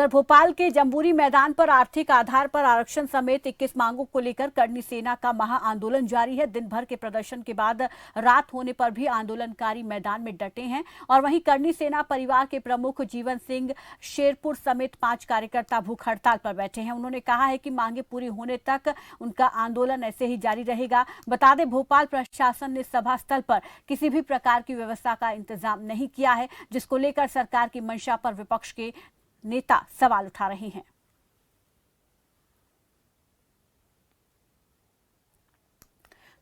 उधर भोपाल के जम्बूरी मैदान पर आर्थिक आधार पर आरक्षण समेत 21 मांगों को लेकर करनी सेना का महा आंदोलन जारी है। दिन भर के प्रदर्शन के बाद रात होने पर भी आंदोलनकारी मैदान में डटे हैं और वहीं करनी सेना परिवार के प्रमुख जीवन सिंह शेरपुर समेत 5 कार्यकर्ता भूख हड़ताल पर बैठे हैं। उन्होंने कहा है कि मांगे पूरी होने तक उनका आंदोलन ऐसे ही जारी रहेगा। बता दें, भोपाल प्रशासन ने सभा स्थल पर किसी भी प्रकार की व्यवस्था का इंतजाम नहीं किया है, जिसको लेकर सरकार की मंशा पर विपक्ष के नेता सवाल उठा रहे हैं।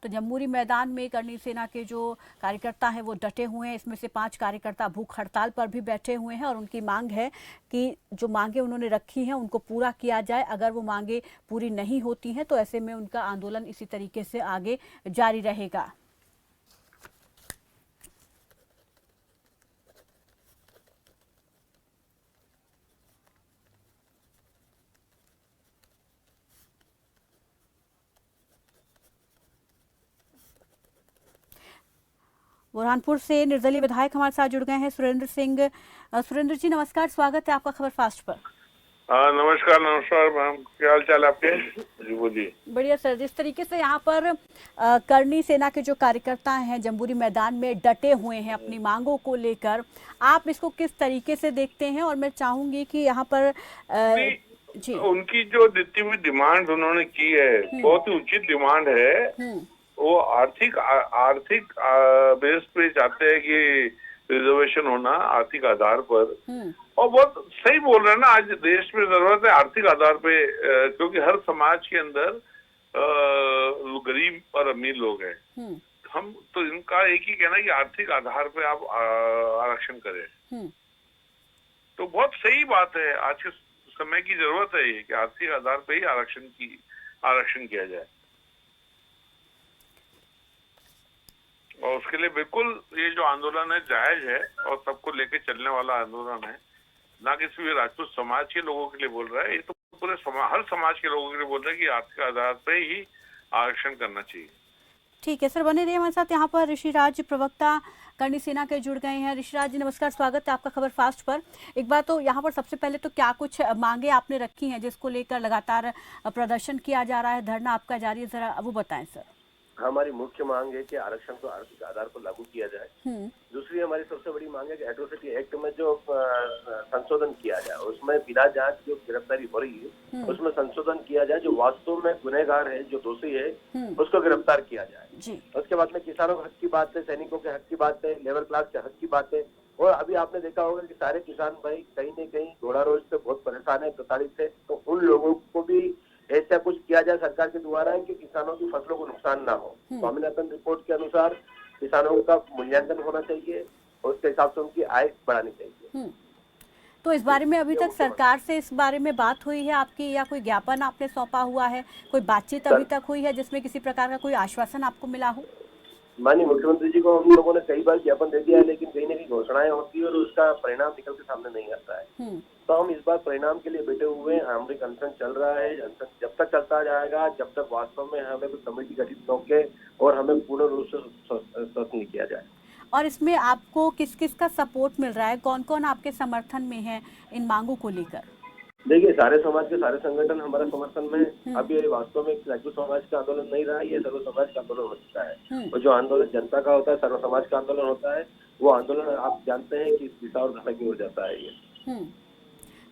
तो जम्बूरी मैदान में करनी सेना के जो कार्यकर्ता हैं वो डटे हुए हैं। इसमें से 5 कार्यकर्ता भूख हड़ताल पर भी बैठे हुए हैं और उनकी मांग है कि जो मांगे उन्होंने रखी हैं उनको पूरा किया जाए। अगर वो मांगे पूरी नहीं होती हैं तो ऐसे में उनका आंदोलन इसी तरीके से आगे जारी रहेगा। बुरहानपुर से निर्दलीय विधायक हमारे साथ जुड़ गए हैं सुरेंद्र सिंह। सुरेंद्र जी नमस्कार, स्वागत है आपका खबर फास्ट पर। नमस्कार मैम, क्या हाल चाल आपके? जी बोलिए। बढ़िया सर। जिस तरीके से यहाँ पर करनी सेना के जो कार्यकर्ता हैं जम्बूरी मैदान में डटे हुए हैं अपनी मांगों को लेकर, आप इसको किस तरीके से देखते हैं? और मैं चाहूंगी कि यहाँ पर जी उनकी जो दी हुई डिमांड उन्होंने की है बहुत ही उचित डिमांड है। वो आर्थिक बेस पे चाहते हैं कि रिजर्वेशन होना आर्थिक आधार पर, और बहुत सही बोल रहे हैं ना। आज देश में जरूरत है आर्थिक आधार पे, क्योंकि हर समाज के अंदर गरीब और अमीर लोग हैं। हम तो इनका एक ही कहना है कि आर्थिक आधार पे आप आरक्षण करें, तो बहुत सही बात है। आज के समय की जरूरत है ये कि आर्थिक आधार पे ही आरक्षण किया जाए, और उसके लिए बिल्कुल ये जो आंदोलन है जायज है और सबको लेके चलने वाला आंदोलन है। ना कि सिर्फ राजपूत समाज के लोगों के लिए बोल रहा है, ये तो पूरे हर समाज के लोगों के लिए बोल रहा है कि आर्थिक आधार पे ही आरक्षण करना चाहिए। ठीक है सर, बने रहिए हमारे साथ। यहाँ पर ऋषिराज प्रवक्ता करनी सेना के जुड़ गए हैं। ऋषिराज जी नमस्कार, स्वागत है आपका खबर फास्ट पर। एक बात तो यहाँ पर सबसे पहले तो क्या कुछ मांगे आपने रखी हैं जिसको लेकर लगातार प्रदर्शन किया जा रहा है, धरना आपका जारी है, जरा वो बताएं सर। हमारी मुख्य मांग है कि आरक्षण को आर्थिक आधार पर लागू किया जाए। दूसरी हमारी सबसे बड़ी मांग है कि एट्रोसिटी एक्ट में जो संशोधन किया जाए, उसमें बिना जांच जो गिरफ्तारी हो रही है उसमें संशोधन किया जाए। जो वास्तव में गुनहगार है, जो दोषी है, उसको गिरफ्तार किया जाए। उसके बाद में किसानों के हक की बात है, सैनिकों के हक की बात है, लेबर क्लास के हक की बात है। और अभी आपने देखा होगा कि सारे किसान भाई कहीं न कहीं घोड़ा रोज से बहुत परेशान है, प्रताड़ित है। तो उन लोगों को भी ऐसा कुछ किया जाए सरकार के द्वारा कि किसानों की फसलों को नुकसान ना हो। स्वामीनाथन रिपोर्ट के अनुसार किसानों का मूल्यांकन होना चाहिए और उसके हिसाब से उनकी आय बढ़ानी चाहिए। तो इस बारे में अभी तक सरकार से इस बारे में बात हुई है आपकी, या कोई ज्ञापन आपने सौंपा हुआ है? कोई बातचीत अभी तक हुई है जिसमें किसी प्रकार का कोई आश्वासन आपको मिला हो? माननीय मुख्यमंत्री जी को हम लोगों ने कई बार ज्ञापन दे दिया है, लेकिन कहीं न कहीं घोषणाएं होती है और उसका परिणाम निकल के सामने नहीं आता है। तो हम इस बार परिणाम के लिए बैठे हुए हैं। हमारी अनशन चल रहा है, अनशन जब तक चलता जाएगा, जब तक वास्तव में हमें कोई कमेटी गठित होके और हमें पूर्ण रूप से स्वस्थ नहीं किया जाए। और इसमें आपको किस किस का सपोर्ट मिल रहा है? कौन कौन आपके समर्थन में है इन मांगों को लेकर? देखिए, सारे समाज के सारे संगठन हमारा समर्थन में है। अभी ये वास्तव में राजपूत समाज का आंदोलन नहीं रहा, ये सर्व समाज का आंदोलन हो चुका है। और जो आंदोलन जनता का होता है, सर्व समाज का आंदोलन होता है, वो आंदोलन आप जानते हैं कि दिशा और दशा की ओर जाता है ये।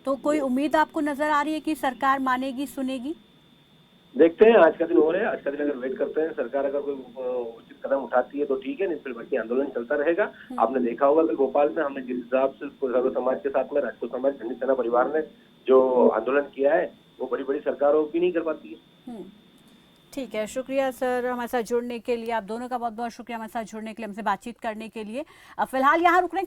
तो कोई उम्मीद आपको नजर आ रही है कि सरकार मानेगी, सुनेगी? देखते हैं, आज का दिन हो रहा है, आज का दिन अगर वेट करते हैं, सरकार अगर कोई उचित कदम उठाती है तो ठीक है, नहीं फिर बाकी आंदोलन चलता रहेगा। आपने देखा होगा कि भोपाल में हमने जिस हिसाब से सर्व समाज के साथ में राजपूत समाज करनी सेना परिवार ने जो आंदोलन किया है, वो बड़ी बड़ी सरकारों की नहीं कर पाती है। ठीक है, शुक्रिया सर हमारे साथ जुड़ने के लिए। आप दोनों का बहुत बहुत शुक्रिया हमारे साथ जुड़ने के लिए, हमसे बातचीत करने के लिए। अब फिलहाल यहाँ रुकने